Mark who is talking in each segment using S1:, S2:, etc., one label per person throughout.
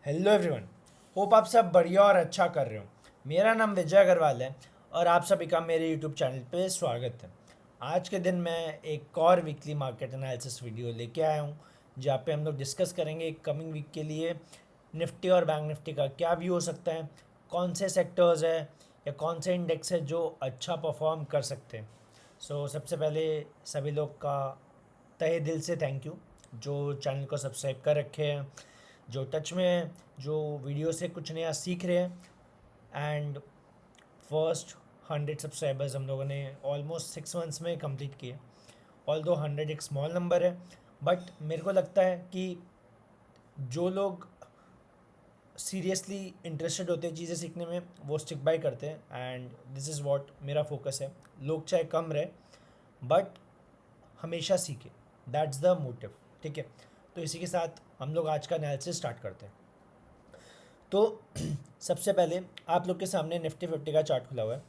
S1: Hello everyone. Hope आप सब बढ़िया और अच्छा कर रहे हो। मेरा नाम विजय अग्रवाल है और आप सभी का मेरे यूट्यूब चैनल पे स्वागत है। आज के दिन मैं एक और वीकली मार्केट एनालिसिस वीडियो लेके आया हूँ, जहाँ पे हम लोग डिस्कस करेंगे कमिंग वीक के लिए निफ्टी और बैंक निफ्टी का क्या व्यू हो सकता है, कौन से सेक्टर्स है या कौन से इंडेक्स है जो अच्छा परफॉर्म कर सकते हैं। सबसे पहले सभी लोग का तहे दिल से थैंक यू जो चैनल को सब्सक्राइब कर रखे हैं, जो टच में है, जो वीडियो से कुछ नया सीख रहे हैं। एंड फर्स्ट 100 सब्सक्राइबर्स हम लोगों ने ऑलमोस्ट 6 मंथ्स में कंप्लीट किए। ऑल दो 100 एक स्मॉल नंबर है, बट मेरे को लगता है कि जो लोग सीरियसली इंटरेस्टेड होते हैं चीज़ें सीखने में वो स्टिक बाय करते हैं। एंड दिस इज़ वॉट मेरा फोकस है। लोग चाहे कम रहे बट हमेशा सीखे, दैट्स द मोटिव। ठीक है, तो इसी के साथ हम लोग आज का एनालिसिस स्टार्ट करते हैं। तो सबसे पहले आप लोग के सामने निफ्टी 50 का चार्ट खुला हुआ है।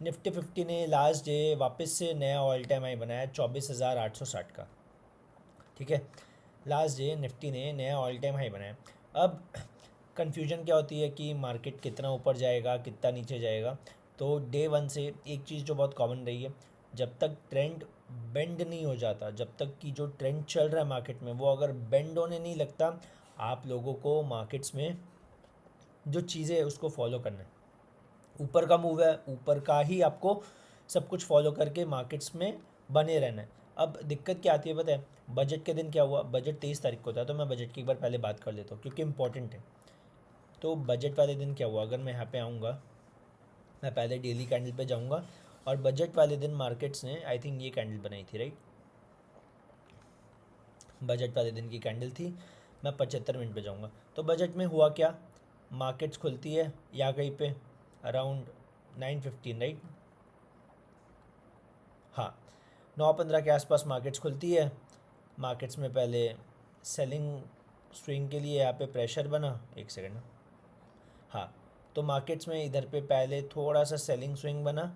S1: निफ्टी 50 ने लास्ट डे वापस से नया ऑल टाइम हाई बनाया 24,860 का। ठीक है, लास्ट डे निफ्टी ने नया ऑल टाइम हाई बनाया। अब कन्फ्यूजन क्या होती है कि मार्केट कितना ऊपर जाएगा कितना नीचे जाएगा। तो डे वन से एक चीज़ जो बहुत कॉमन रही है, जब तक ट्रेंड बेंड नहीं हो जाता, जब तक कि जो ट्रेंड चल रहा है मार्केट में वो अगर बेंड होने नहीं लगता, आप लोगों को मार्केट्स में जो चीज़ें है उसको फॉलो करना है। ऊपर का मूव है, ऊपर का ही आपको सब कुछ फॉलो करके मार्केट्स में बने रहना है। अब दिक्कत क्या आती है पता है, बजट के दिन क्या हुआ। बजट 23 तारीख को था, तो मैं बजट की एक बार पहले बात कर लेता हूँ क्योंकि इंपॉर्टेंट है। तो बजट वाले दिन क्या हुआ, अगर मैं यहाँ पे आऊँगा, मैं पहले डेली कैंडल पे जाऊँगा और बजट वाले दिन मार्केट्स ने आई थिंक ये कैंडल बनाई थी, राइट। बजट वाले दिन की कैंडल थी। मैं 75 मिनट पे जाऊँगा। तो बजट में हुआ क्या, मार्केट्स खुलती है या कहीं पे अराउंड 9:15, राइट। हाँ, 9:15 के आसपास मार्केट्स खुलती है। मार्केट्स में पहले सेलिंग स्विंग के लिए यहाँ पे प्रेशर बना, एक सेकेंड। हाँ, तो मार्केट्स में इधर पे पहले थोड़ा सा सेलिंग स्विंग बना,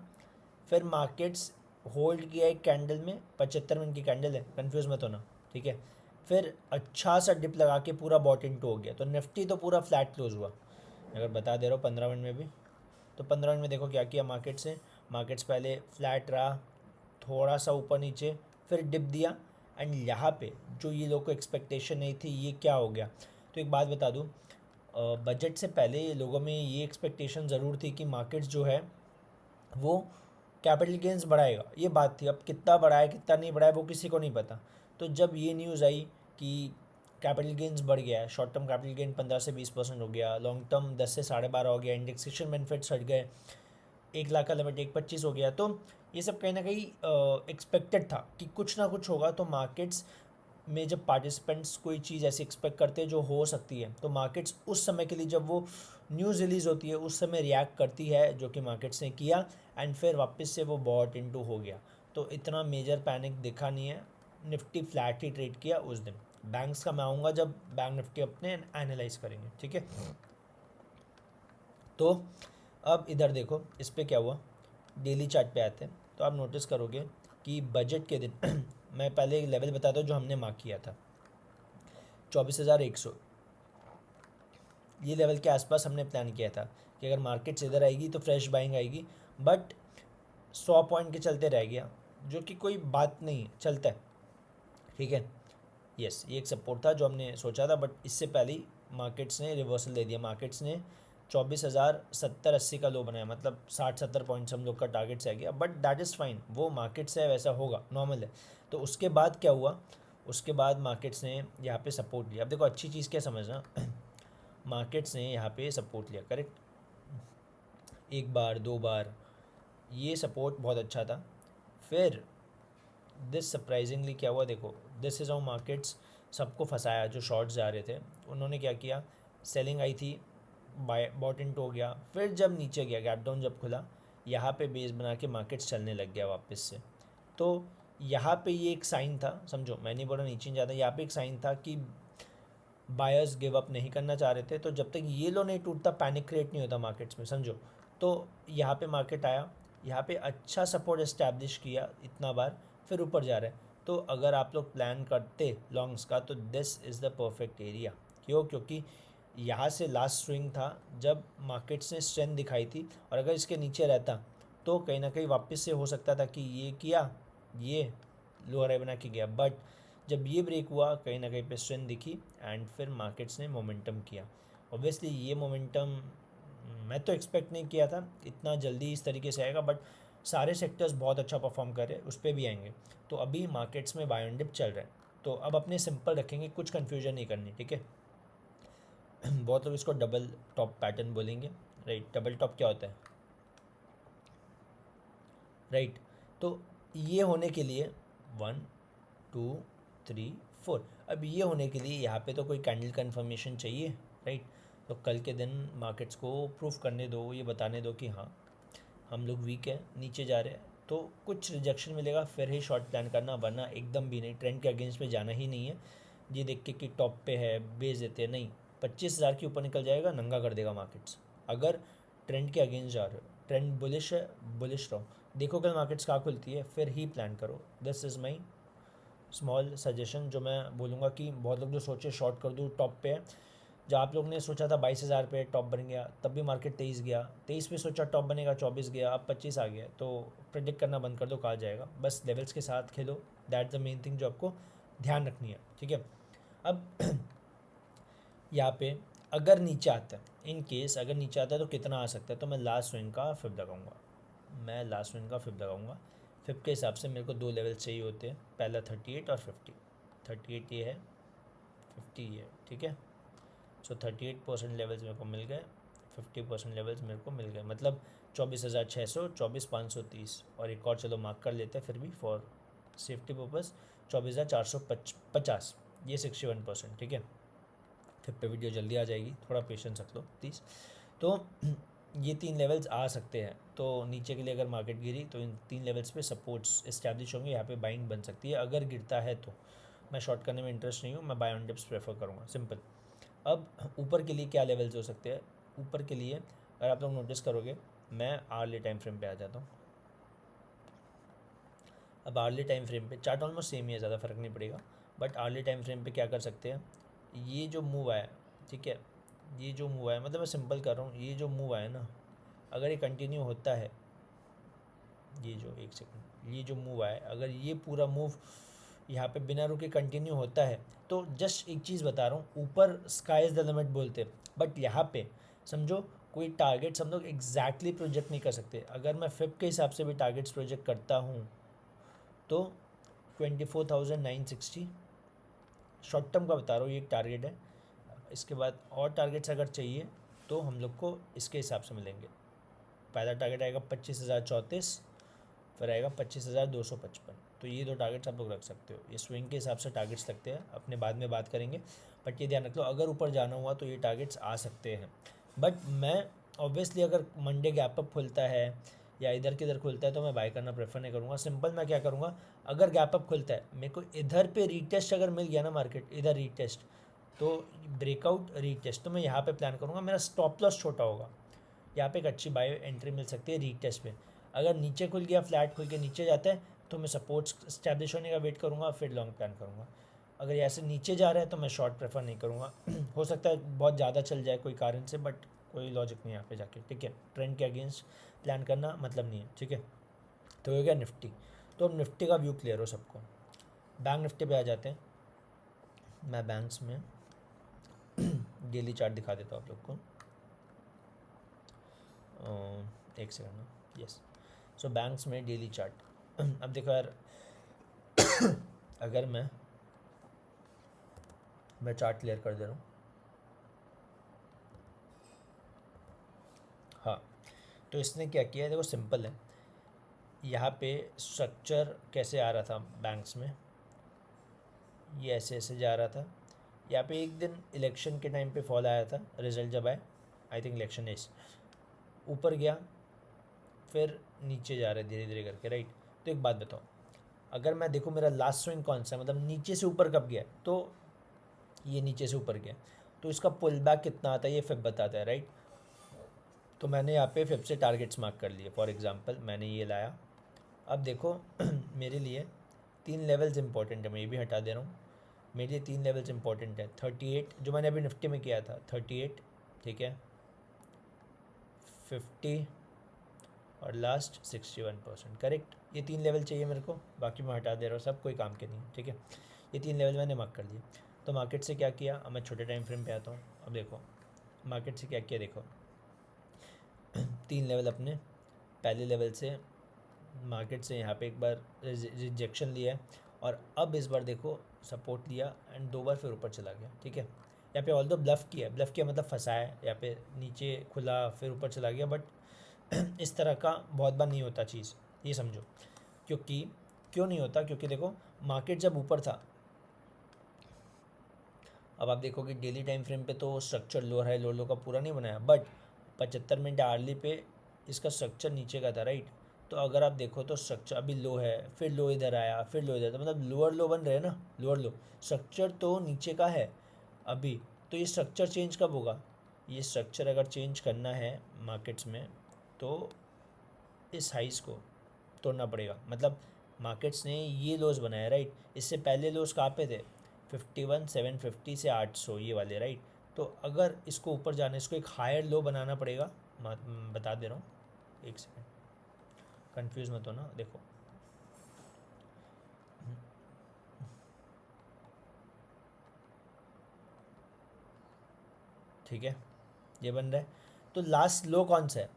S1: फिर मार्केट्स होल्ड किया एक कैंडल में। 75 मिनट की कैंडल है, कंफ्यूज मत होना, ठीक है। फिर अच्छा सा डिप लगा के पूरा बॉट इन टू हो गया। तो निफ्टी तो पूरा फ्लैट क्लोज हुआ। अगर बता दे रहा हूँ 15 मिनट में भी, तो 15 मिनट में देखो क्या किया मार्केट्स ने। मार्केट्स पहले फ्लैट रहा, थोड़ा सा ऊपर नीचे, फिर डिप दिया। एंड यहाँ पे जो ये लोग को एक्सपेक्टेशन नहीं थी, ये क्या हो गया। तो एक बात बता दूँ, बजट से पहले लोगों में ये एक्सपेक्टेशन ज़रूर थी कि मार्केट्स जो है वो कैपिटल गेंस बढ़ाएगा, ये बात थी। अब कितना बढ़ाए कितना नहीं बढ़ाए वो किसी को नहीं पता। तो जब ये न्यूज़ आई कि कैपिटल गेंस बढ़ गया है, शॉर्ट टर्म कैपिटल गेन 15 से 20% हो गया, लॉन्ग टर्म 10 से 12.5 हो गया, इंडेक्सेशन बेनिफिट्स हट गए, 1 लाख का लिमिट 1.25 हो गया। तो ये सब कहीं ना कहीं एक्सपेक्टेड था कि कुछ ना कुछ होगा। तो मार्केट्स में जब पार्टिसिपेंट्स कोई चीज़ ऐसी एक्सपेक्ट करते हैं जो हो सकती है, तो मार्केट्स उस समय के लिए जब वो न्यूज़ रिलीज़ होती है उस समय रिएक्ट करती है, जो कि मार्केट्स ने किया। एंड फिर वापस से वो बॉट इनटू हो गया। तो इतना मेजर पैनिक दिखा नहीं है। निफ्टी फ्लैट ही ट्रेड किया उस दिन। बैंक्स का मैं आऊँगा जब बैंक निफ्टी अपने एनालाइज करेंगे, ठीक है। तो अब इधर देखो इस पर क्या हुआ, डेली चार्ट पे आते हैं तो आप नोटिस करोगे कि बजट के दिन मैं पहले एक लेवल बताता हूँ जो हमने मार्क किया था, 24,100। ये लेवल के आसपास हमने प्लान किया था कि अगर मार्केट्स इधर आएगी तो फ्रेश बाइंग आएगी, बट 100 पॉइंट के चलते रह गया, जो कि कोई बात नहीं है, चलता है, ठीक है। यस, ये एक सपोर्ट था जो हमने सोचा था, बट इससे पहले ही मार्केट्स ने रिवर्सल दे दिया। मार्केट्स ने 24,070-80 का लो बनाया, मतलब 60-70 पॉइंट्स हम लोग का टारगेट से आ गया, बट दैट इज़ फाइन, वो मार्केट्स है, वैसा होगा, नॉर्मल है। तो उसके बाद क्या हुआ, उसके बाद मार्केट्स ने यहाँ पे सपोर्ट लिया। अब देखो अच्छी चीज़ क्या समझना, मार्केट्स ने यहाँ पे सपोर्ट लिया, करेक्ट, एक बार दो बार, ये सपोर्ट बहुत अच्छा था। फिर दिस सरप्राइजिंगली क्या हुआ, देखो दिस इज़ हाउ मार्केट्स सबको फंसाया। जो शॉर्ट्स जा रहे थे उन्होंने क्या किया, सेलिंग आई थी, बाय बॉट इन हो गया, फिर जब नीचे गया गैप डाउन जब खुला, यहाँ पे बेस बना के मार्केट्स चलने लग गया वापस से। तो यहाँ पे ये एक साइन था, समझो, मैं नहीं बोल रहा नीचे नहीं जाता, यहाँ पे एक साइन था कि बायर्स गिव अप नहीं करना चाह रहे थे। तो जब तक ये लो नहीं टूटता, पैनिक क्रिएट नहीं होता मार्केट्स में, समझो। तो यहाँ पे मार्केट आया, यहाँ पे अच्छा सपोर्ट इस्टेब्लिश किया इतना बार, फिर ऊपर जा रहा है। तो अगर आप लोग प्लान करते लॉन्ग्स का, तो this is the perfect area. क्यों, क्योंकि यहाँ से लास्ट स्विंग था जब मार्केट्स ने स्ट्रेंथ दिखाई थी, और अगर इसके नीचे रहता तो कहीं ना कहीं वापस से हो सकता था कि ये किया, ये लोअर हाई बना के गया, बट जब ये ब्रेक हुआ कहीं ना कहीं पे स्ट्रेंथ दिखी एंड फिर मार्केट्स ने मोमेंटम किया। ऑब्वियसली ये मोमेंटम मैं तो एक्सपेक्ट नहीं किया था इतना जल्दी इस तरीके से आएगा, बट सारे सेक्टर्स बहुत अच्छा परफॉर्म कर रहे हैं, उस पर भी आएंगे। तो अभी मार्केट्स में बाय एंड डिप चल रहा है, तो अब अपने सिंपल रखेंगे, कुछ कन्फ्यूजन नहीं करनी, ठीक है। बहुत लोग इसको डबल टॉप पैटर्न बोलेंगे, राइट। डबल टॉप क्या होता है, राइट। तो ये होने के लिए 1 2 3 4, अब ये होने के लिए यहाँ पे तो कोई कैंडल कन्फर्मेशन चाहिए, राइट। तो कल के दिन मार्केट्स को प्रूफ करने दो, ये बताने दो कि हाँ हम लोग वीक हैं, नीचे जा रहे हैं, तो कुछ रिजेक्शन मिलेगा फिर ही शॉर्ट प्लान करना, वरना एकदम भी नहीं, ट्रेंड के अगेंस्ट में जाना ही नहीं है। ये देख के कि टॉप पे है बेच देते हैं, नहीं। 25,000 के ऊपर निकल जाएगा, नंगा कर देगा मार्केट्स। अगर ट्रेंड के अगेंस्ट जा रहे हो, ट्रेंड बुलिश है, बुलिश रहो, देखो कल मार्केट्स कहाँ खुलती है, फिर ही प्लान करो। This is my small suggestion जो मैं बोलूँगा कि बहुत लोग जो सोचे शॉर्ट कर दूँ टॉप पे है। जब आप लोग ने सोचा था 22,000 पे टॉप बन गया, तब भी मार्केट 23 गया, 23 पे सोचा टॉप बनेगा, 24 गया, अब 25 आ गया, तो प्रेडिक्ट करना बंद कर दो कहा जाएगा। बस लेवल्स के साथ खेलो, दैट द मेन थिंग जो आपको ध्यान रखनी है, ठीक है। अब यहाँ पे अगर नीचे आता है, इन केस अगर नीचे आता है तो कितना आ सकता है, तो मैं लास्ट स्विंग का फिफ्थ लगाऊंगा, मैं लास्ट स्विंग का फिफ्थ लगाऊंगा। फिफ्थ के हिसाब से मेरे को 2 लेवल चाहिए होते हैं, पहला 38 और 50। 38 ये है, 50 ये है, ठीक है। सो 38% लेवल्स मेरे को मिल गए, 50% लेवल्स मेरे को मिल गए, मतलब 24,600, 24,530, और एक और चलो मार्क कर लेते हैं फिर भी फॉर सेफ्टी पर्पज़, 24,450, ये 61%, ठीक है। फिर पे वीडियो जल्दी आ जाएगी, थोड़ा पेशेंस रख लो प्लीज़। तो ये 3 लेवल्स आ सकते हैं, तो नीचे के लिए अगर मार्केट गिरी तो इन 3 लेवल्स पे सपोर्ट्स इस्टेब्लिश होंगे, यहाँ पे बाइंग बन सकती है। अगर गिरता है तो मैं शॉर्ट करने में इंटरेस्ट नहीं हूँ, मैं बाय ऑन डिप्स प्रेफर करूँगा, सिंपल। अब ऊपर के लिए क्या लेवल्स हो सकते हैं, ऊपर के लिए अगर आप लोग नोटिस करोगे, मैं आर्ली टाइम फ्रेम पे आ जाता हूँ। अब आर्ली टाइम फ्रेम पे चार्ट ऑलमोस्ट सेम ही है, ज़्यादा फ़र्क नहीं पड़ेगा, बट आर्ली टाइम फ्रेम पे क्या कर सकते हैं, ये जो मूव आया, ठीक है, ये जो मूव आया, मतलब मैं सिंपल कर रहा हूँ, ये जो मूव आया ना, अगर ये कंटिन्यू होता है, ये जो एक सेकंड, ये जो मूव आया, अगर ये पूरा मूव यहाँ पे बिना रुके कंटिन्यू होता है, तो जस्ट एक चीज़ बता रहा हूँ, ऊपर स्काई इज़ द लिमिट बोलते हैं, बट यहाँ पे समझो कोई टारगेट्स हम लोग एग्जैक्टली प्रोजेक्ट नहीं कर सकते। अगर मैं फिफ्थ के हिसाब से भी टारगेट्स प्रोजेक्ट करता हूँ तो 24,960 शॉर्ट टर्म का बता रहा हूँ, ये एक टारगेट है। इसके बाद और टारगेट्स अगर चाहिए तो हम लोग को इसके हिसाब से मिलेंगे। पहला टारगेट आएगा 25,034, फिर आएगा 25,255, तो ये 2 टारगेट्स आप लोग रख सकते हो। ये स्विंग के हिसाब से टारगेट्स लगते हैं, अपने बाद में बात करेंगे, बट ये ध्यान रख लो अगर ऊपर जाना हुआ तो ये टारगेट्स आ सकते हैं। बट मैं ऑब्वियसली अगर मंडे गैप अप खुलता है या इधर किधर खुलता है तो मैं बाय करना प्रेफर नहीं करूँगा। सिंपल मैं क्या करूँगा, अगर गैप अप खुलता है, मेरे को इधर पे रीटेस्ट अगर मिल गया ना मार्केट, इधर रीटेस्ट, तो ब्रेकआउट रीटेस्ट, तो मैं यहाँ पे प्लान करूँगा, मेरा स्टॉप लॉस छोटा होगा, यहाँ पे एक अच्छी बाय एंट्री मिल सकती है रीटेस्ट पे। अगर नीचे खुल गया, फ्लैट खुल के नीचे जाता है, तो मैं सपोर्ट्स स्टैब्लिश होने का वेट करूँगा, फिर लॉन्ग प्लान करूँगा। अगर ऐसे नीचे जा रहा है तो मैं शॉर्ट प्रेफर नहीं करूँगा। हो सकता है बहुत ज़्यादा चल जाए कोई कारण से, बट कोई लॉजिक नहीं यहाँ पे जाके, ठीक है। ट्रेंड के अगेंस्ट प्लान करना मतलब नहीं है, ठीक है। तो हो गया निफ्टी। तो अब निफ्टी का व्यू क्लियर हो सबको, बैंक निफ्टी पे आ जाते हैं। मैं बैंक्स में डेली चार्ट दिखा देता हूँ आप लोग को, एक सेकंड ना, यस। सो बैंक्स में डेली चार्ट अब देखो यार, अगर मैं चार्ट क्लियर कर दे रहा हूँ, हाँ। तो इसने क्या किया है, देखो सिंपल है, यहाँ पे स्ट्रक्चर कैसे आ रहा था बैंक्स में, ये ऐसे ऐसे जा रहा था। यहाँ पे एक दिन इलेक्शन के टाइम पे फॉल आया था, रिजल्ट जब आए, आई थिंक इलेक्शन इस ऊपर गया, फिर नीचे जा रहा है धीरे धीरे करके, राइट। तो एक बात बताओ, अगर मैं देखूँ मेरा लास्ट स्विंग कौन सा है, मतलब नीचे से ऊपर कब गया, तो ये नीचे से ऊपर गया, तो इसका पुल बैक कितना आता है ये फिर बताता है, राइट। तो मैंने यहाँ पे फिर से टारगेट्स मार्क कर लिए, फॉर एग्जांपल मैंने ये लाया। अब देखो मेरे लिए 3 लेवल्स इंपॉर्टेंट है, मैं ये भी हटा दे रहा हूँ। मेरे लिए 3 लेवल्स इंपॉर्टेंट है। 38 जो मैंने अभी निफ्टी में किया था, 38, ठीक है, 50 और लास्ट 61%, करेक्ट। ये 3 लेवल चाहिए मेरे को, बाकी मैं हटा दे रहा हूँ, सब कोई काम के नहीं, ठीक है। ये 3 लेवल मैंने मार्क कर लिए। तो मार्केट से क्या किया, अब मैं छोटे टाइम फ्रेम पे आता हूँ। अब देखो मार्केट से क्या किया, देखो 3 लेवल अपने, पहले लेवल से मार्केट से यहाँ पे एक बार रिजेक्शन लिया है, और अब इस बार देखो सपोर्ट लिया एंड 2 बार फिर ऊपर चला गया, ठीक है। यहाँ पे ऑल दो ब्लफ़ किया मतलब फंसाया है, यहाँ पे नीचे खुला फिर ऊपर चला गया, बट इस तरह का बहुत बार नहीं होता चीज़, ये समझो। क्योंकि क्यों नहीं होता, क्योंकि देखो मार्केट जब ऊपर था, अब आप देखोगे डेली टाइम फ्रेम पे तो स्ट्रक्चर लोअर हाई लोअर लो का पूरा नहीं बनाया, बट 75 मिनट आर्ली पे इसका स्ट्रक्चर नीचे का था, राइट। तो अगर आप देखो तो स्ट्रक्चर अभी लो है, फिर लो इधर आया, फिर लो इधर, तो मतलब लोअर लो बन रहे हैं ना, लोअर लो, स्ट्रक्चर तो नीचे का है अभी। तो ये स्ट्रक्चर चेंज कब होगा, ये स्ट्रक्चर अगर चेंज करना है मार्केट्स में तो इस हाइस को तोड़ना पड़ेगा। मतलब मार्केट्स ने ये लोज बनाया, राइट। इससे पहले लोज कहाँ पे थे, 51,750 से 800, ये वाले, राइट। तो अगर इसको ऊपर जाना, इसको एक हायर लो बनाना पड़ेगा। बता दे रहा हूँ, एक सेकेंड, कंफ्यूज मत हो ना, देखो ठीक है, ये बन रहा है। तो लास्ट लो कौन सा है,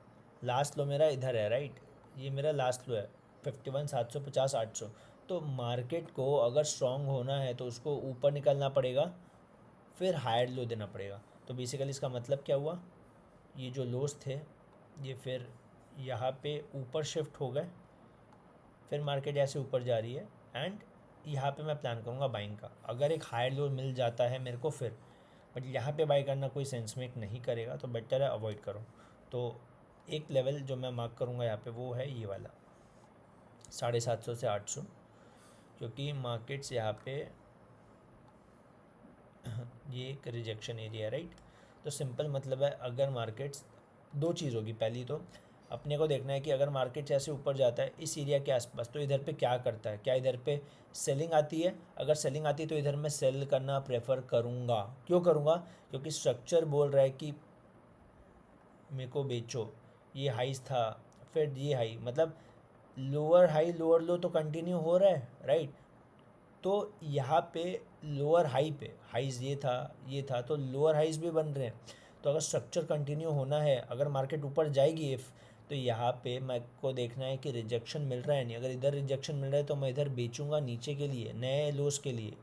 S1: लास्ट लो मेरा इधर है, राइट। ये मेरा लास्ट लो है 51,750 800। तो मार्केट को अगर स्ट्रॉन्ग होना है तो उसको ऊपर निकलना पड़ेगा, फिर हायर लो देना पड़ेगा। तो बेसिकली इसका मतलब क्या हुआ, ये जो लोस थे ये फिर यहाँ पे ऊपर शिफ्ट हो गए, फिर मार्केट ऐसे ऊपर जा रही है, एंड यहाँ पे मैं प्लान करूँगा बाइंग का। अगर एक हायर लो मिल जाता है मेरे को फिर, बट यहाँ पे बाई करना कोई सेंस मेक नहीं करेगा, तो बेटर है अवॉइड करो। तो एक लेवल जो मैं मार्क करूँगा यहाँ पे वो है ये वाला 750 से 800, क्योंकि मार्केट्स यहाँ पे ये एक रिजेक्शन एरिया है, राइट। तो सिंपल मतलब है, अगर मार्केट्स, दो चीज़ होगी, पहली तो अपने को देखना है कि अगर मार्केट ऐसे ऊपर जाता है इस एरिया के आसपास, तो इधर पे क्या करता है, क्या इधर पे सेलिंग आती है। अगर सेलिंग आती है तो इधर मैं सेल करना प्रेफर करूँगा। क्यों करूँगा, क्योंकि स्ट्रक्चर बोल रहा है कि मेरे को बेचो। ये हाइस था, फिर ये हाई, मतलब लोअर हाई लोअर लो तो कंटिन्यू हो रहा है, राइट। तो यहाँ पे लोअर हाई पे हाइज ये था, तो लोअर हाइज भी बन रहे हैं। तो अगर स्ट्रक्चर कंटिन्यू होना है, अगर मार्केट ऊपर जाएगी इफ़, तो यहाँ पे मैं को देखना है कि रिजेक्शन मिल रहा है नहीं। अगर इधर रिजेक्शन मिल रहा है तो मैं इधर बेचूंगा नीचे के लिए, नए लोस के लिए,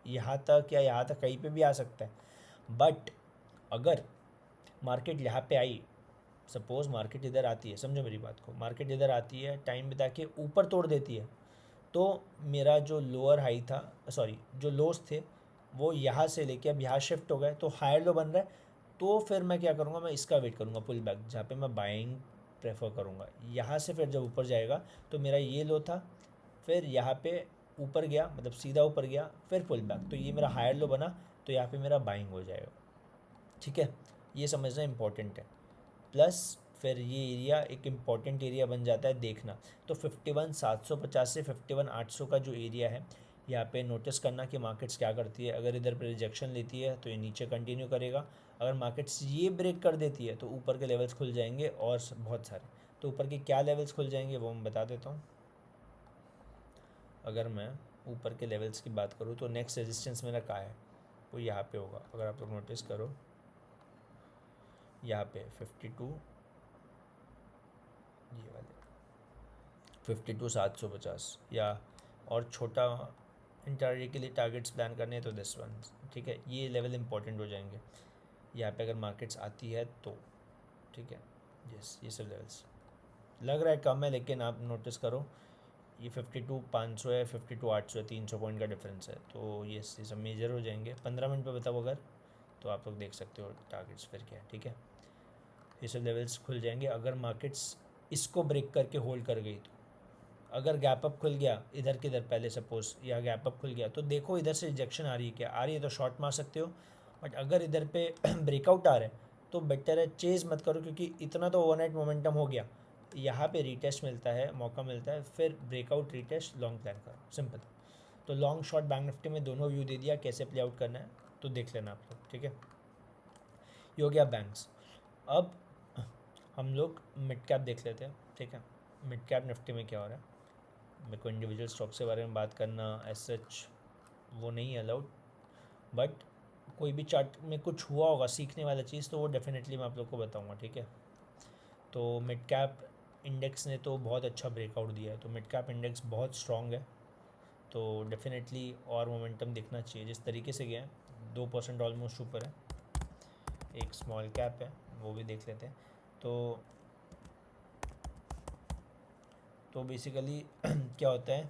S1: यहाँ तक या यहाँ तक कहीं पे भी आ सकता है। बट अगर मार्केट यहाँ पे आई, सपोज़ मार्केट इधर आती है, समझो मेरी बात को, मार्केट इधर आती है, टाइम बिता के ऊपर तोड़ देती है, तो मेरा जो लोअर हाई था, सॉरी जो लोस थे, वो यहाँ से लेके अब यहाँ शिफ्ट हो गए, तो हायर लो बन रहा है। तो फिर मैं क्या करूँगा, मैं इसका वेट करूँगा पुल बैक, जहाँ पे मैं बाइंग प्रेफर करूँगा। यहाँ से फिर जब ऊपर जाएगा तो मेरा ये लो था, फिर यहाँ पे ऊपर गया, मतलब सीधा ऊपर गया, फिर पुल बैक, तो ये मेरा हायर लो बना, तो यहाँ पे मेरा बाइंग हो जाएगा, ठीक है। ये समझना इंपॉर्टेंट है। प्लस फिर ये एरिया एक इम्पॉर्टेंट एरिया बन जाता है देखना। तो 51,750 से 51,800 का जो एरिया है, यहाँ पे नोटिस करना कि मार्केट्स क्या करती है। अगर इधर पे रिजेक्शन लेती है तो ये नीचे कंटिन्यू करेगा, अगर मार्केट्स ये ब्रेक कर देती है तो ऊपर के लेवल्स खुल जाएंगे, और बहुत सारे। तो ऊपर के क्या लेवल्स खुल जाएंगे वो मैं बता देता हूँ। अगर मैं ऊपर के लेवल्स की बात करूँ तो नेक्स्ट रेजिस्टेंस मेरा कहाँ है, वो यहाँ पे होगा। अगर आप लोग नोटिस करो, यहाँ पे 52, ये वाले 52,750, या और छोटा इंटरडे के लिए टारगेट्स प्लान करने हैं तो दिस वन, ठीक है। ये लेवल इंपॉर्टेंट हो जाएंगे यहाँ पे अगर मार्केट्स आती है तो, ठीक है। यस, ये सब लेवल्स लग रहा है कम है, लेकिन आप नोटिस करो ये 52,500 है, 52,800 है, 300 पॉइंट का डिफरेंस है। तो ये सब मेजर हो जाएंगे। 15 मिनट पे बताओ अगर, तो आप लोग देख सकते हो टारगेट्स फिर क्या है, ठीक है। ये सब लेवल्स खुल जाएंगे अगर मार्केट्स इसको ब्रेक करके होल्ड कर गई तो। अगर गैप अप खुल गया इधर किधर, पहले सपोज यहाँ गैप अप खुल गया, तो देखो इधर से रिजेक्शन आ रही है, क्या आ रही है तो शॉर्ट मार सकते हो। बट अगर इधर पे ब्रेकआउट आ रहा है तो बेटर है चेज़ मत करो, क्योंकि इतना तो ओवरनाइट मोमेंटम हो गया। यहाँ पे रीटेस्ट मिलता है, मौका मिलता है, फिर ब्रेकआउट रीटेस्ट लॉन्ग प्लान करो, सिंपल। तो लॉन्ग शॉर्ट बैंक निफ्टी में दोनों व्यू दे दिया, कैसे प्ले आउट करना है तो देख लेना आप लोग, ठीक है। ये हो गया बैंक्स। अब हम लोग मिड कैप देख लेते हैं, ठीक है। मिड कैप निफ्टी में क्या हो रहा है, मेरे को इंडिविजुअल स्टॉक के बारे में बात करना एज सच वो नहीं है अलाउड, बट कोई भी चार्ट में कुछ हुआ होगा सीखने वाला चीज़ तो वो डेफिनेटली मैं आप लोग को बताऊंगा, ठीक है। तो मिड कैप इंडेक्स ने तो बहुत अच्छा ब्रेकआउट दिया है, तो मिड कैप इंडेक्स बहुत स्ट्रॉन्ग है, तो डेफिनेटली और मोमेंटम दिखना चाहिए। जिस तरीके से गया है 2% ऑलमोस्ट ऊपर है। एक स्मॉल कैप है वो भी देख लेते हैं। तो बेसिकली क्या होता है,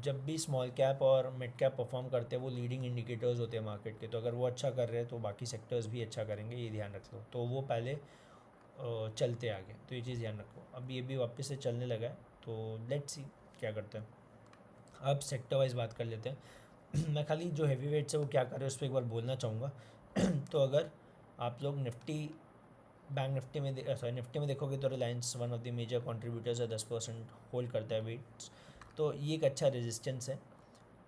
S1: जब भी स्मॉल कैप और मिड कैप परफॉर्म करते हैं वो लीडिंग इंडिकेटर्स होते हैं मार्केट के, तो अगर वो अच्छा कर रहे हैं तो बाकी सेक्टर्स भी अच्छा करेंगे, ये ध्यान रख लो। तो वो पहले चलते आगे, तो ये चीज़ ध्यान रखो। अब ये भी वापस से चलने लगा है, तो लेट्स सी क्या करते हैं। अब सेक्टर वाइज बात कर लेते हैं। मैं खाली जो हैवी वेट्स है वो क्या कर रहे हैं उस पर एक बार बोलना चाहूँगा। तो अगर आप लोग बैंक निफ्टी में निफ्टी में देखोगे तो Reliance one of the major contributors है, 10% होल्ड करता है वेट्स, तो ये एक अच्छा रेजिस्टेंस है।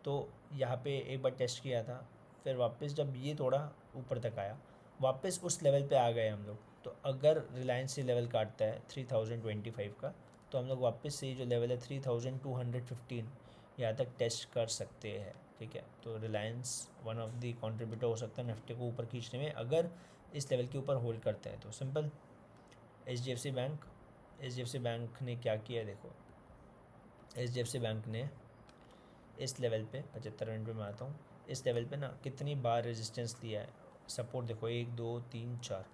S1: तो यहाँ पे एक बार टेस्ट किया था, फिर वापस जब ये थोड़ा ऊपर तक आया, वापस उस लेवल पे आ गए हम लोग। तो अगर रिलायंस ये लेवल काटता है 3025 का, तो हम लोग वापस से जो लेवल है 3215 यहाँ तक टेस्ट कर सकते हैं, ठीक है। तो Reliance one of the contributor हो सकता है निफ्टी को ऊपर खींचने में, अगर इस लेवल के ऊपर होल्ड करता है तो। Simple. H D F C bank ने क्या किया देखो, H D F C bank ने इस लेवल पे 75 मिनट में आता हूँ, इस लेवल पे ना कितनी बार रेजिस्टेंस दिया है, सपोर्ट देखो 1 2 3 4।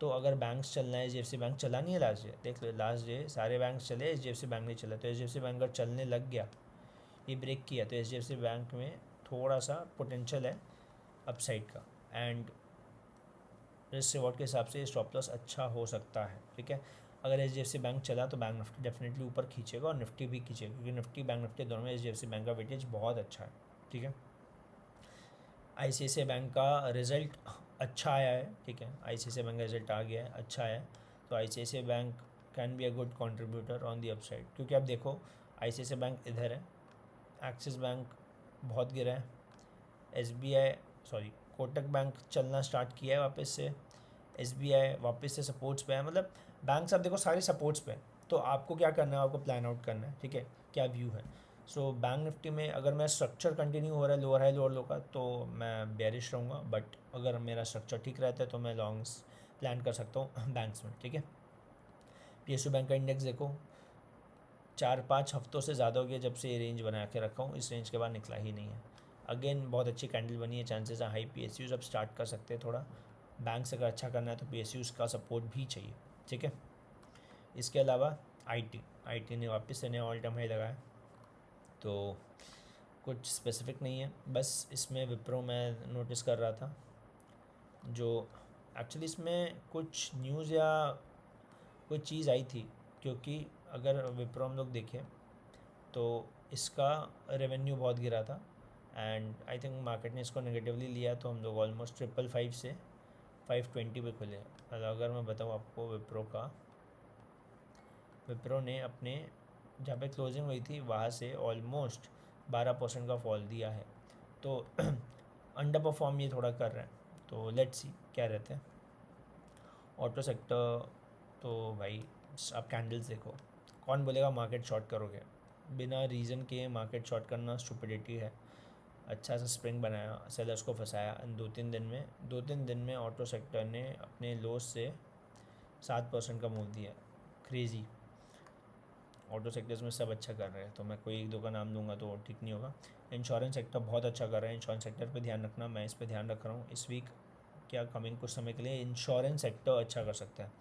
S1: तो अगर बैंक्स चलना है, H D F C bank चला नहीं है लास्ट डे, देख लो लास्ट डे सारे बैंक चले, H D F C bank नहीं चला। तो H D F C bank अगर चलने लग गया, ये ब्रेक किया, तो H D F C bank में थोड़ा सा पोटेंशियल है अपसाइड का, एंड रिस्क रिवॉर्ड के हिसाब से स्टॉप लॉस अच्छा हो सकता है, ठीक है। अगर H D F C bank चला तो बैंक निफ्टी डेफिनेटली ऊपर खींचेगा और निफ्टी भी खींचेगा, क्योंकि निफ्टी बैंक निफ्टी दोनों में H D F C bank का वेटेज बहुत अच्छा है, ठीक है। आई C I C I bank का रिज़ल्ट अच्छा आया है, ठीक है। आई C I C I bank का रिजल्ट आ गया है, अच्छा है। तो I C I C I bank can be a good contributor on the upside, क्योंकि आप देखो आई C I C I bank इधर है, एक्सिस बैंक बहुत गिरा है, S B I sorry Kotak bank चलना स्टार्ट किया है वापस से, एस बी आई वापस से सपोर्ट्स पे है, मतलब बैंक्स आप देखो सारे सपोर्ट्स पे हैं। तो आपको क्या करना है, आपको प्लान आउट करना है, ठीक है, क्या व्यू है। सो बैंक निफ्टी में अगर मेरा स्ट्रक्चर कंटिन्यू हो रहा है लोअर हाई लोअर लो का, तो मैं बेयरिश रहूँगा, बट अगर मेरा स्ट्रक्चर ठीक रहता है तो मैं लॉन्ग्स प्लान कर सकता हूँ बैंक्स में, ठीक है। पी एस यू बैंक का इंडेक्स देखो 4-5 हफ्तों से ज़्यादा हो गया जब से ये रेंज बना के रखा हूँ, इस रेंज के बाद निकला ही नहीं है। अगेन बहुत अच्छी कैंडल बनी है, चांसेस है हाई पी एस यूज़ अब स्टार्ट कर सकते हैं थोड़ा। बैंक से अगर अच्छा करना है तो पी एस यूज़ का सपोर्ट भी चाहिए, ठीक है। इसके अलावा आई टी ने वापस से नया ऑल टाइम हाई लगाया, तो कुछ स्पेसिफिक नहीं है, बस इसमें विप्रो मैं नोटिस कर रहा था, जो एक्चुअली इसमें कुछ न्यूज़ या कोई चीज़ आई थी, क्योंकि अगर विप्रो हम लोग देखें तो इसका रेवेन्यू बहुत गिरा था, एंड आई थिंक मार्केट ने इसको नेगेटिवली लिया, तो हम लोग ऑलमोस्ट 555 से 520 पे खुले। अगर मैं बताऊँ आपको विप्रो ने अपने जहाँ पे क्लोजिंग हुई थी वहाँ से ऑलमोस्ट 12% का फॉल दिया है, तो अंडर परफॉर्म ये थोड़ा कर रहे हैं। तो लेट्स सी क्या रहते हैं। ऑटो सेक्टर तो भाई आप कैंडल्स देखो, कौन बोलेगा मार्केट शॉर्ट करोगे, बिना रीज़न के मार्केट शॉर्ट करना स्टुपिडिटी है। अच्छा सा स्प्रिंग बनाया, सेलर्स को फंसाया, 2-3 दिन में ऑटो सेक्टर ने अपने लोस से 7% का मूव दिया, क्रेज़ी। ऑटो सेक्टर्स में सब अच्छा कर रहे हैं, तो मैं कोई एक दो का नाम लूँगा तो ठीक नहीं होगा। इंश्योरेंस सेक्टर बहुत अच्छा कर रहा है, इंश्योरेंस सेक्टर पे ध्यान रखना, मैं इस पे ध्यान रख रहा हूँ इस वीक, क्या कमिंग कुछ समय के लिए इंश्योरेंस सेक्टर अच्छा कर सकता है।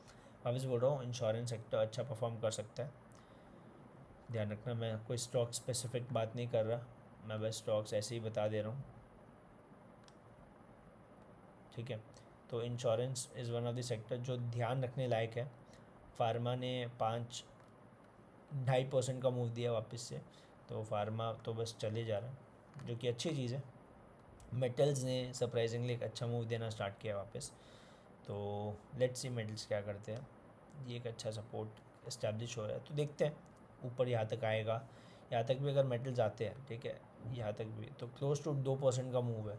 S1: वापस बोल रहा हूँ, इंश्योरेंस सेक्टर अच्छा परफॉर्म कर सकता है, ध्यान रखना। मैं कोई स्टॉक स्पेसिफिक बात नहीं कर रहा, मैं बस स्टॉक्स ऐसे ही बता दे रहा हूँ, ठीक है। तो insurance is one of the sector जो ध्यान रखने लायक है। फार्मा ने 5-2.5% का मूव दिया वापस से, तो फार्मा तो बस चले जा रहा है, जो कि अच्छी चीज़ है। मेटल्स ने सरप्राइजिंगली एक अच्छा मूव देना स्टार्ट किया वापस, तो लेट्स सी मेटल्स क्या करते हैं। ये एक अच्छा सपोर्ट इस्टेब्लिश हो रहा है, तो देखते हैं ऊपर यहाँ तक आएगा। यहाँ तक भी अगर मेटल्स आते हैं, ठीक है, यहाँ तक भी तो क्लोज टू 2% का मूव है,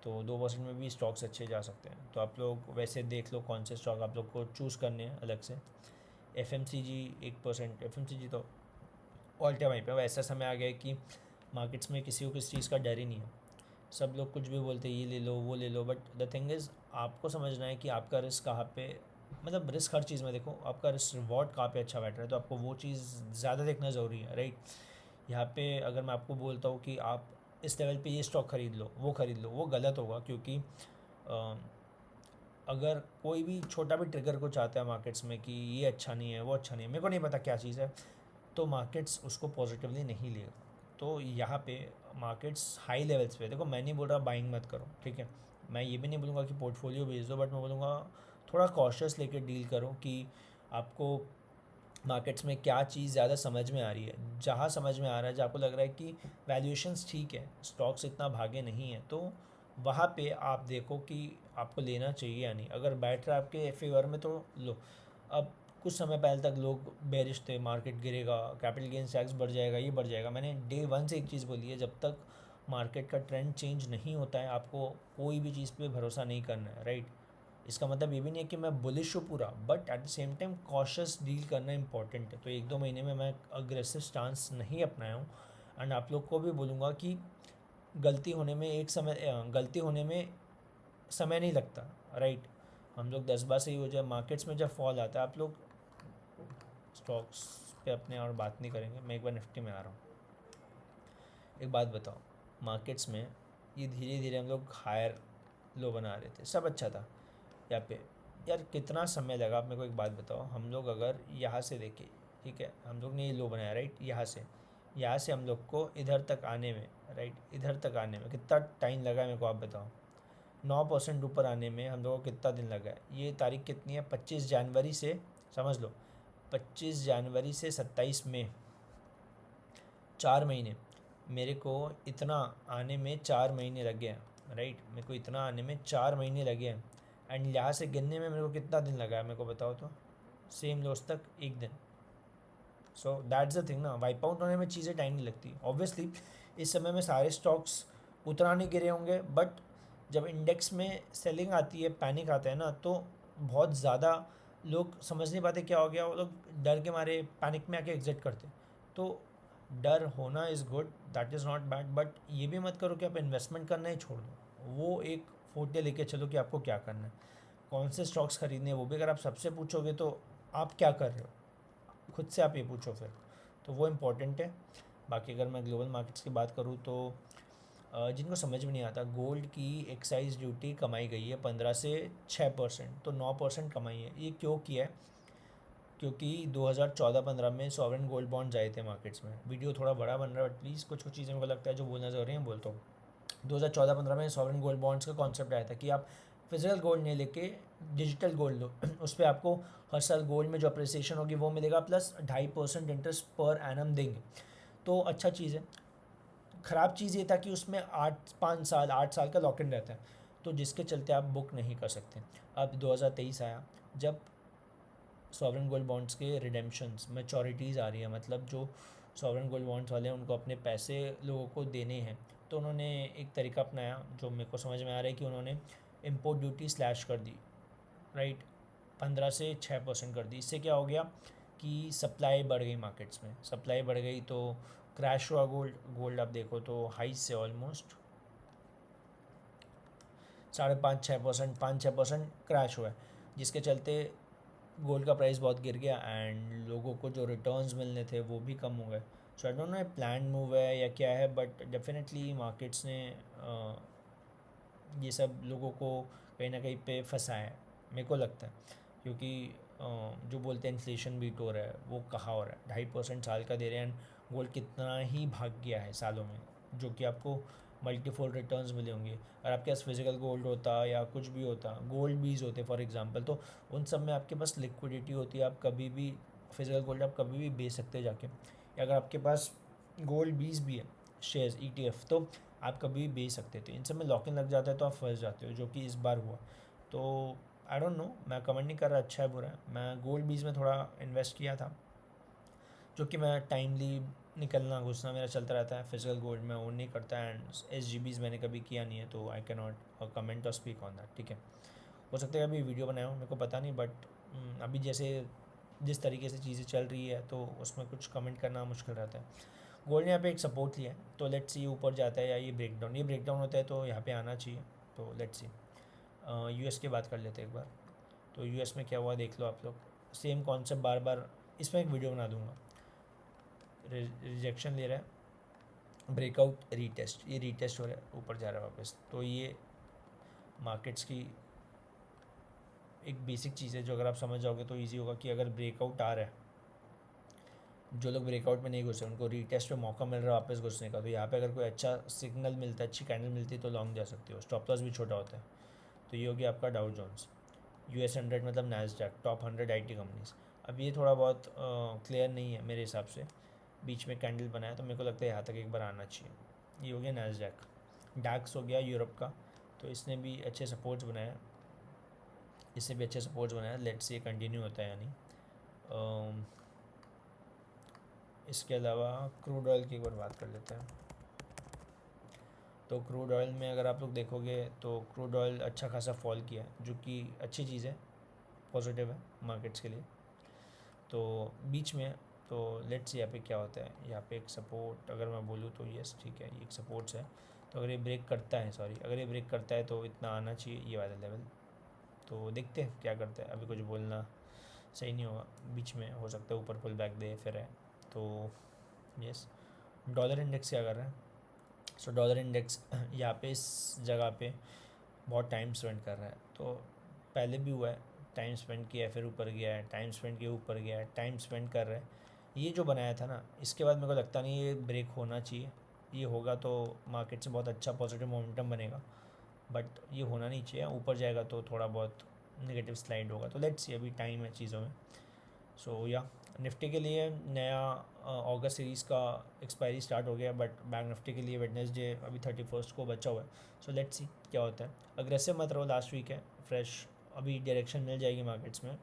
S1: तो 2% में भी स्टॉक्स अच्छे जा सकते हैं। तो आप लोग वैसे देख लो कौन से स्टॉक आप लोग को चूज़ करने हैं अलग से। FMCG 1%, FMCG तो ऑल टाइम हाई पे। अब ऐसा समय आ गया है कि मार्केट्स में किसी को किसी चीज़ का डर ही नहीं है, सब लोग कुछ भी बोलते हैं, ये ले लो वो ले लो। बट द थिंग इज़ आपको समझना है कि आपका रिस्क कहाँ पे, मतलब रिस्क हर चीज़ में देखो, आपका रिस्क रिवॉर्ड कहाँ पे अच्छा बैठ रहा है, तो आपको वो चीज़ ज़्यादा देखना ज़रूरी है, राइट। यहाँ पे अगर मैं आपको बोलता हूँ कि आप इस लेवल पे ये स्टॉक खरीद लो, वो गलत होगा, क्योंकि अगर कोई भी छोटा भी ट्रिगर को चाहता है मार्केट्स में कि ये अच्छा नहीं है वो अच्छा नहीं है, मेरे को नहीं पता क्या चीज़ है, तो मार्केट्स उसको पॉजिटिवली नहीं लेगा। तो यहाँ पे मार्केट्स हाई लेवल्स पे देखो, मैं नहीं बोल रहा बाइंग मत करो, ठीक है। मैं ये भी नहीं बोलूँगा कि पोर्टफोलियो बेच दो, बट मैं बोलूँगा थोड़ा कॉशियस लेके डील करो कि आपको मार्केट्स में क्या चीज़ ज़्यादा समझ में आ रही है। जहाँ समझ में आ रहा है, जहाँ आपको लग रहा है कि वैल्यूएशंस ठीक है, स्टॉक्स इतना भागे नहीं है, तो वहाँ पे आप देखो कि आपको लेना चाहिए या नहीं। अगर बैठ रहा है आपके फेवर में तो लो। अब कुछ समय पहले तक लोग बेरिश थे, मार्केट गिरेगा, कैपिटल गेंस टैक्स बढ़ जाएगा, ये बढ़ जाएगा। मैंने डे वन से एक चीज़ बोली है, जब तक मार्केट का ट्रेंड चेंज नहीं होता है आपको कोई भी चीज़ पे भरोसा नहीं करना है, राइट। इसका मतलब ये भी नहीं है कि मैं बुलिश हूँ पूरा, but at the same time cautious deal करना इंपॉर्टेंट है। तो 1-2 महीने में मैं अग्रेसिव स्टांस नहीं अपनाया हूँ। एंड आप लोग को भी बोलूँगा कि गलती होने में समय नहीं लगता, राइट। हम लोग 10 बार सही हो जाए, मार्केट्स में जब फॉल आता है, आप लोग स्टॉक्स पे अपने और बात नहीं करेंगे, मैं एक बार निफ्टी में आ रहा हूँ। एक बात बताओ, मार्केट्स में ये धीरे धीरे हम लोग हायर लो बना रहे थे, सब अच्छा था यहाँ पे। यार कितना समय लगा, आप मेरे को एक बात बताओ, हम लोग अगर यहाँ से देखें, ठीक है, हम लोग ने ये लो बनाया, राइट, यहाँ से हम लोग को इधर तक आने में, राइट, इधर तक आने में कितना टाइम लगा है मेरे को आप बताओ। 9% ऊपर आने में हम लोगों को कितना दिन लगा है। ये तारीख कितनी है, 25 जनवरी से, समझ लो 25 जनवरी से 27 मई, 4 महीने। मेरे को इतना आने में 4 महीने लगे हैं, राइट, मेरे को इतना आने में 4 महीने लगे हैं। एंड यहाँ से गिनने में मेरे को कितना दिन लगा है मेरे को बताओ तो, सेम लॉस तक 1 दिन। सो दैट्स द थिंग ना, वाइप आउट होने में चीज़ें टाइम नहीं लगती। ऑब्वियसली इस समय में सारे स्टॉक्स उतना नहीं गिरे होंगे, बट जब इंडेक्स में सेलिंग आती है, पैनिक आता है ना, तो बहुत ज़्यादा लोग समझ नहीं पाते क्या हो गया, वो लोग डर के मारे पैनिक में आके एग्जिट करते। तो डर होना is good, that is not bad, but ये भी मत करो कि आप इन्वेस्टमेंट करना ही छोड़ दो। वो एक फोटे लेके चलो कि आपको क्या करना है, कौन से स्टॉक्स खरीदने हैं, वो भी अगर आप सबसे पूछोगे तो आप क्या कर रहे हो, खुद से आप ये पूछो फिर, तो वो इम्पोर्टेंट है। बाकी अगर मैं ग्लोबल मार्केट्स की बात करूँ तो जिनको समझ में नहीं आता, गोल्ड की एक्साइज ड्यूटी कमाई गई है 15 से 6%, तो 9% कमाई है। ये क्यों किया है, क्योंकि 2014-15 में सॉवरेन गोल्ड बॉन्ड्स आए थे मार्केट्स में। वीडियो थोड़ा बड़ा बन रहा है, बट प्लीज़ कुछ कुछ चीज़ें मेरे को लगता है जो बोलना ज़रूरी है, बोलता हूँ। 2014-15 में सॉवरेन गोल्ड बॉन्ड्स का कॉन्सेप्ट आया था कि आप फिजिकल गोल्ड नहीं लेके डिजिटल गोल्ड लो, उस पर आपको हर साल गोल्ड में जो अप्रिसिएशन होगी वो मिलेगा, प्लस 2.5% इंटरेस्ट पर एनम देंगे। तो अच्छा चीज़ है। ख़राब चीज़ ये था कि उसमें 8 साल का लॉक इन रहता है, तो जिसके चलते आप बुक नहीं कर सकते। अब 2023 आया, जब सॉवरेन गोल्ड बॉन्ड्स के रिडेम्पशंस मैच्योरिटीज़ आ रही है, मतलब जो सॉवरेन गोल्ड बॉन्ड्स वाले हैं उनको अपने पैसे लोगों को देने हैं, तो उन्होंने एक तरीका अपनाया जो मेरे को समझ में आ रहा है कि उन्होंने इम्पोर्ट ड्यूटी स्लैश कर दी, राइट, 15 से 6% कर दी। इससे क्या हो गया कि सप्लाई बढ़ गई, मार्केट्स में सप्लाई बढ़ गई तो क्रैश हुआ गोल्ड। गोल्ड आप देखो तो हाई से ऑलमोस्ट 5.5-6%, 5-6% क्रैश हुआ है, जिसके चलते गोल्ड का प्राइस बहुत गिर गया एंड लोगों को जो रिटर्न्स मिलने थे वो भी कम हो गए। So I don't know plan move है या क्या है, बट डेफिनेटली मार्केट्स ने ये सब लोगों को कहीं ना कहीं पे फंसाया है, मेरे को लगता है। क्योंकि जो बोलते हैं इन्फ्लेशन बीट हो रहा है, वो कहाँ हो रहा है, 2.5% साल का दे रहे हैं एंड गोल्ड कितना ही भाग गया है सालों में, जो कि आपको मल्टीफोल्ड रिटर्न्स मिले होंगे। अगर आपके पास फिजिकल गोल्ड होता या कुछ भी होता, गोल्ड बीज होते फॉर एग्जांपल, तो उन सब में आपके पास लिक्विडिटी होती है, आप कभी भी फिजिकल गोल्ड आप कभी भी बेच सकते जाके। या अगर आपके पास गोल्ड बीज भी है, शेयर्स ETF, तो आप कभी भी बेच सकते थे। इन सब में लॉक इन लग जाता है तो आप फंस जाते हो, जो कि इस बार हुआ। तो आई डोंट नो, मैं कमेंट नहीं कर रहा अच्छा है बुरा है, मैं गोल्ड बीज में थोड़ा इन्वेस्ट किया था, जो कि मैं टाइमली निकलना घुसना मेरा चलता रहता है। फिजिकल गोल्ड में ओन नहीं करता एंड SGBs मैंने कभी किया नहीं है, तो आई कैन नॉट कमेंट और स्पीक ऑन दैट। ठीक है, हो सकता है अभी वीडियो बनाया हूँ, मेरे को पता नहीं, बट अभी जैसे जिस तरीके से चीज़ें चल रही है तो उसमें कुछ कमेंट करना मुश्किल रहता है। गोल्ड ने यहाँ पे एक सपोर्ट लिया है, तो लेट्स सी ऊपर जाता है या ये ब्रेकडाउन होता है तो यहाँ पे आना चाहिए। तो लेट्स सी US की बात कर लेते हैं एक बार। तो US में क्या हुआ देख लो आप लोग, सेम कॉन्सेप्ट बार बार, इसमें एक वीडियो बना दूंगा। रिजेक्शन ले रहा है, ब्रेकआउट, रीटेस्ट, ये रीटेस्ट हो रहा है, ऊपर जा रहा है वापस। तो ये मार्केट्स की एक बेसिक चीज़ है जो अगर आप समझ जाओगे तो ईजी होगा कि अगर ब्रेकआउट आ रहा है, जो लोग ब्रेकआउट में नहीं घुसे उनको रीटेस्ट पे मौका मिल रहा है वापस घुसने का, तो यहाँ पे अगर कोई अच्छा सिग्नल मिलता है, अच्छी कैंडल मिलती है तो लॉन्ग जा सकते हो। स्टॉप लॉस भी छोटा होता है। तो ये हो गया आपका डाउ जोन्स। US 100 मतलब नैस्डैक, टॉप 100 IT कंपनीज। अब ये थोड़ा बहुत क्लियर नहीं है मेरे हिसाब से, बीच में कैंडल बनाया तो मेरे को लगता है यहाँ तक एक बार आना चाहिए। ये हो गया नैस्डैक। डैक्स हो गया यूरोप का, तो इसने भी अच्छे सपोर्ट्स बनाया, इससे भी अच्छे सपोर्ट्स बनाया। लेट्स से कंटिन्यू होता है यानी। इसके अलावा क्रूड ऑयल की एक बार बात कर लेते हैं। तो क्रूड ऑयल में अगर आप लोग देखोगे तो क्रूड ऑयल अच्छा खासा फॉल किया है, जो कि अच्छी चीज़ है, पॉजिटिव है मार्केट्स के लिए। तो बीच में तो लेट्स यहाँ पे क्या होता है, यहाँ पे एक सपोर्ट अगर मैं बोलूँ तो यस ठीक है, ये एक सपोर्ट्स है। तो अगर ये ब्रेक करता है, अगर ये ब्रेक करता है तो इतना आना चाहिए ये वाला लेवल। तो देखते हैं क्या करता है, अभी कुछ बोलना सही नहीं होगा। बीच में हो सकता है ऊपर पुल बैक दे फिर है। तो यस, डॉलर इंडेक्स क्या कर रहा है? सो डॉलर इंडेक्स यहाँ पे इस जगह पे बहुत टाइम स्पेंड कर रहा है। तो पहले भी हुआ है, टाइम स्पेंड किया है फिर ऊपर गया है, टाइम स्पेंड किया ऊपर गया है, टाइम स्पेंड कर रहा है। ये जो बनाया था ना, इसके बाद मेरे को लगता नहीं ये ब्रेक होना चाहिए। ये होगा तो मार्केट से बहुत अच्छा पॉजिटिव मोमेंटम बनेगा, बट ये होना नहीं चाहिए। ऊपर जाएगा तो थोड़ा बहुत नेगेटिव स्लाइड होगा। तो लेट्स सी, अभी टाइम है चीज़ों में। सो या निफ्टी के लिए नया अगस्त सीरीज़ का एक्सपायरी स्टार्ट हो गया, बट बैंक निफ्टी के लिए वेडनेसडे अभी 31 को बचा हुआ है। सो लेट्स सी क्या होता है। अग्रेसिव मत रहो, लास्ट वीक है फ्रेश, अभी डायरेक्शन मिल जाएगी मार्केट्स में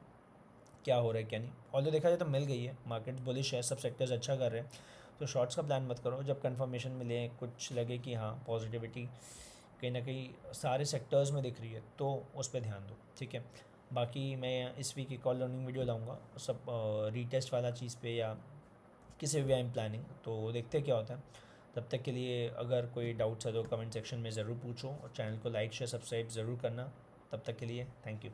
S1: क्या हो रहा है क्या नहीं। ऑल्दो देखा जाए तो मिल गई है, मार्केट बुलिश है, सब सेक्टर्स अच्छा कर रहे हैं। तो शॉर्ट्स का प्लान मत करो, जब कंफर्मेशन मिले, कुछ लगे कि हाँ पॉजिटिविटी कहीं ना कहीं सारे सेक्टर्स में दिख रही है, तो उस पर ध्यान दो। ठीक है, बाकी मैं इस वीक एक और लर्निंग वीडियो लाऊंगा सब रीटेस्ट वाला चीज़ पे या किसी भी आई एम प्लानिंग, तो देखते हैं क्या होता है। तब तक के लिए अगर कोई डाउट्स है तो कमेंट सेक्शन में ज़रूर पूछो, और चैनल को लाइक शेयर सब्सक्राइब ज़रूर करना। तब तक के लिए थैंक यू।